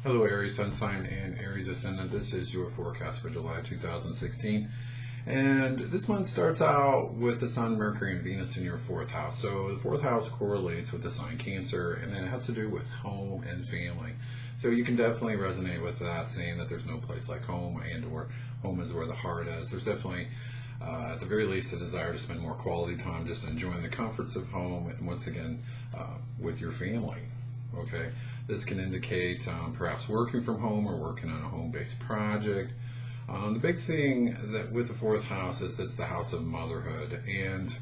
Hello Aries Sun sign and Aries Ascendant. This is your forecast for July 2016. And this month starts out with the Sun, Mercury, and Venus in your fourth house. So the fourth house correlates with the sign Cancer, and it has to do with home and family. So you can definitely resonate with that, saying that there's no place like home, and or home is where the heart is. There's definitely, at the very least, a desire to spend more quality time just enjoying the comforts of home, and once again, with your family. Okay, this can indicate perhaps working from home or working on a home-based project. The big thing that with the fourth house is it's the house of motherhood, and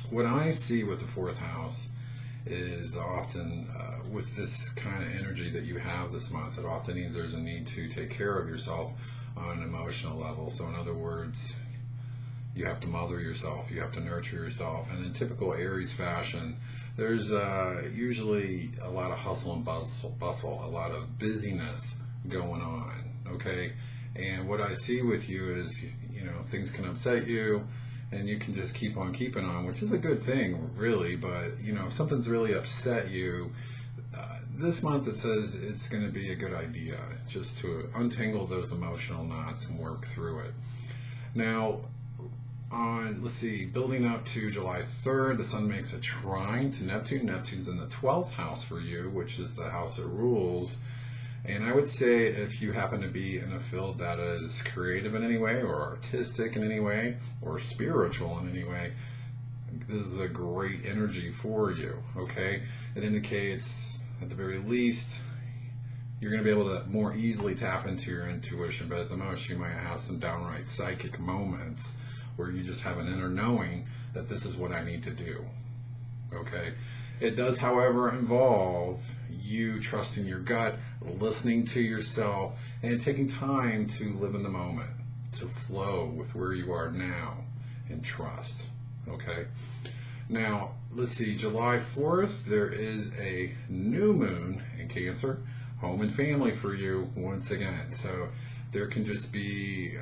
what I see with the fourth house is often with this kind of energy that you have this month, it often means there's a need to take care of yourself on an emotional level. So in other words, you have to mother yourself, you have to nurture yourself, and in typical Aries fashion, there's usually a lot of hustle and bustle, a lot of busyness going on, okay? And what I see with you is, things can upset you, and you can just keep on keeping on, which is a good thing, really, but, if something's really upset you, this month it says it's going to be a good idea just to untangle those emotional knots and work through it. Now, building up to July 3rd, the Sun makes a trine to Neptune. Neptune's in the 12th house for you, which is the house that rules. And I would say if you happen to be in a field that is creative in any way, or artistic in any way, or spiritual in any way, this is a great energy for you, okay? It indicates, at the very least, you're going to be able to more easily tap into your intuition, but at the most you might have some downright psychic moments where you just have an inner knowing that this is what I need to do, okay? It does, however, involve you trusting your gut, listening to yourself, and taking time to live in the moment, to flow with where you are now and trust, okay? Now, July 4th, there is a new moon in Cancer, home and family for you once again. So there can just be,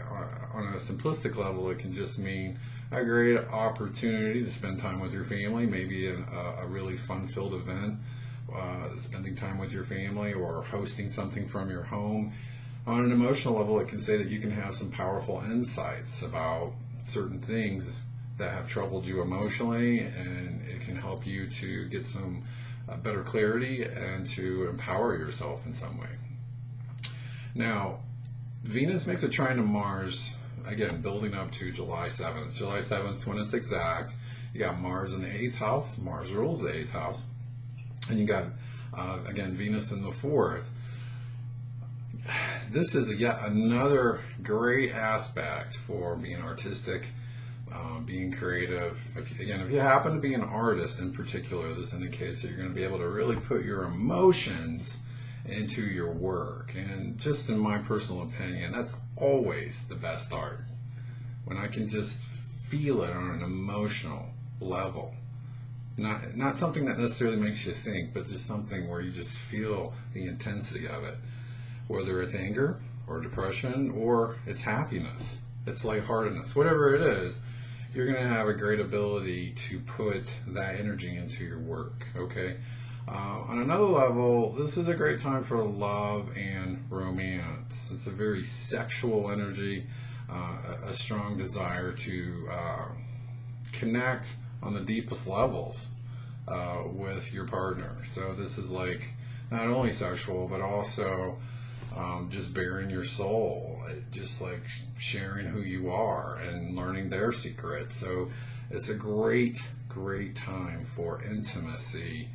on a simplistic level, it can just mean a great opportunity to spend time with your family, maybe a really fun-filled event, spending time with your family or hosting something from your home. On an emotional level, it can say that you can have some powerful insights about certain things that have troubled you emotionally, and it can help you to get some better clarity and to empower yourself in some way. Now, Venus makes a trine to Mars, again, building up to July 7th. July 7th, when it's exact, you got Mars in the 8th house. Mars rules the 8th house. And you got, again, Venus in the 4th. This is yet another great aspect for being artistic, being creative. If you happen to be an artist in particular, this indicates that you're going to be able to really put your emotions into your work. And just in my personal opinion, that's always the best art, when I can just feel it on an emotional level. Not something that necessarily makes you think, but just something where you just feel the intensity of it, whether it's anger or depression or it's happiness, it's lightheartedness, whatever it is. You're going to have a great ability to put that energy into your work, okay? On another level, this is a great time for love and romance. It's a very sexual energy, a strong desire to connect on the deepest levels with your partner. So this is like not only sexual, but also just bearing your soul, just like sharing who you are and learning their secrets. So it's a great time for intimacy,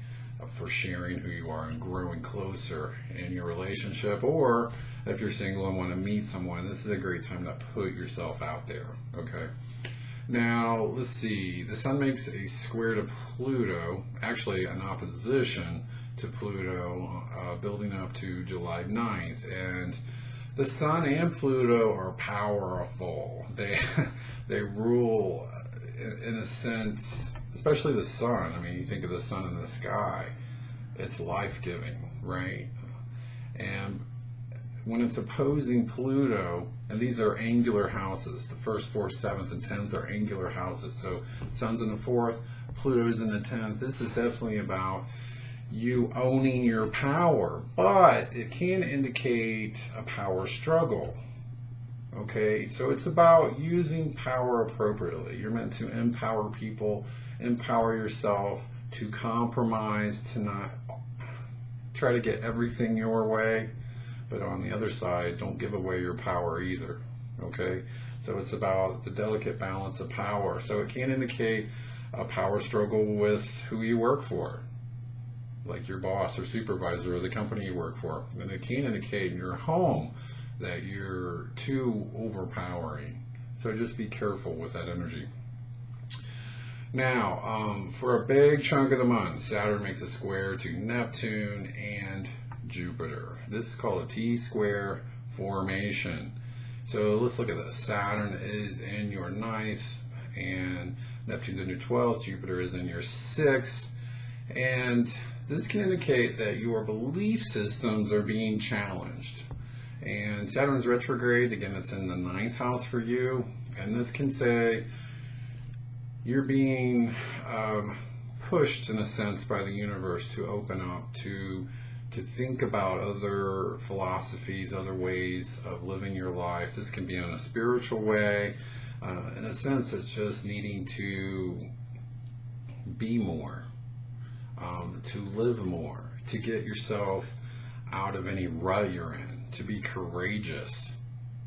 for sharing who you are and growing closer in your relationship. Or if you're single and want to meet someone, this is a great time to put yourself out there, okay? Now, the Sun makes a square to Pluto, actually an opposition to Pluto, building up to July 9th. And the Sun and Pluto are powerful. They rule, in a sense, especially the Sun. I mean, you think of the sun in the sky, it's life-giving, right? And when it's opposing Pluto, and these are angular houses, the 1st, 4th, 7th, and 10th are angular houses. So Sun's in the 4th, Pluto's in the 10th. This is definitely about you owning your power, but it can indicate a power struggle. Okay, so it's about using power appropriately. You're meant to empower people, empower yourself, to compromise, to not try to get everything your way, but on the other side, don't give away your power either. Okay, so it's about the delicate balance of power. So it can indicate a power struggle with who you work for, like your boss or supervisor or the company you work for. And it can indicate in your home that you're too overpowering. So just be careful with that energy. Now, for a big chunk of the month, Saturn makes a square to Neptune and Jupiter. This is called a T-square formation. So let's look at this. Saturn is in your 9th, and Neptune's in your 12th. Jupiter is in your 6th. And this can indicate that your belief systems are being challenged. And Saturn's retrograde, again, it's in the 9th house for you. And this can say you're being pushed, in a sense, by the universe to open up, to think about other philosophies, other ways of living your life. This can be in a spiritual way. In a sense, it's just needing to be more, to live more, to get yourself out of any rut you're in, to be courageous.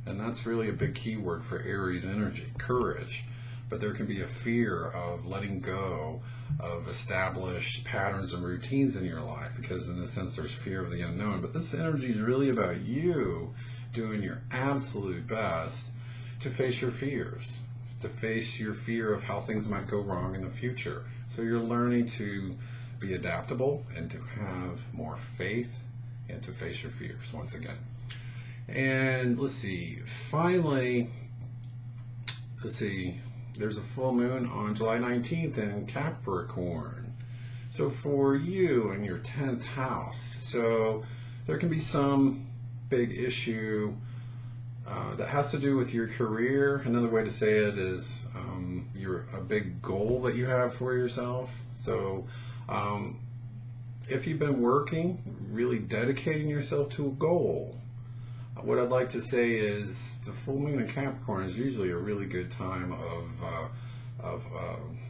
And that's really a big keyword for Aries energy, courage. But there can be a fear of letting go of established patterns and routines in your life, because in a sense there's fear of the unknown. But this energy is really about you doing your absolute best to face your fears, to face your fear of how things might go wrong in the future. So you're learning to be adaptable and to have more faith and to face your fears once again. And let's see, finally, there's a full moon on July 19th in Capricorn. So for you in your 10th house, so there can be some big issue that has to do with your career. Another way to say it is a big goal that you have for yourself. So if you've been working, really dedicating yourself to a goal, what I'd like to say is the full moon in Capricorn is usually a really good time of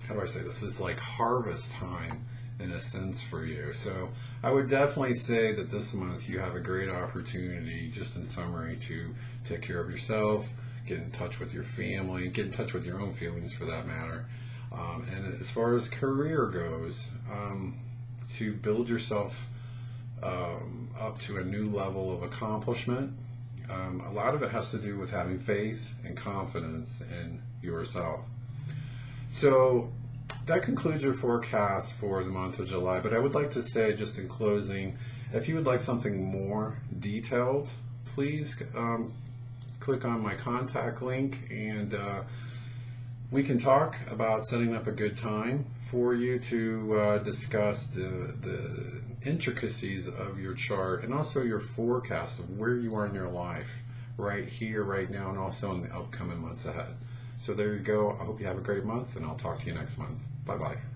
how do I say this? It's like harvest time in a sense for you. So I would definitely say that this month you have a great opportunity, just in summary, to take care of yourself, get in touch with your family, get in touch with your own feelings for that matter. And as far as career goes, to build yourself up to a new level of accomplishment. A lot of it has to do with having faith and confidence in yourself. So that concludes your forecast for the month of July. But I would like to say, just in closing, if you would like something more detailed, please click on my contact link, and we can talk about setting up a good time for you to discuss the intricacies of your chart and also your forecast of where you are in your life right here, right now, and also in the upcoming months ahead. So there you go. I hope you have a great month, and I'll talk to you next month. Bye-bye.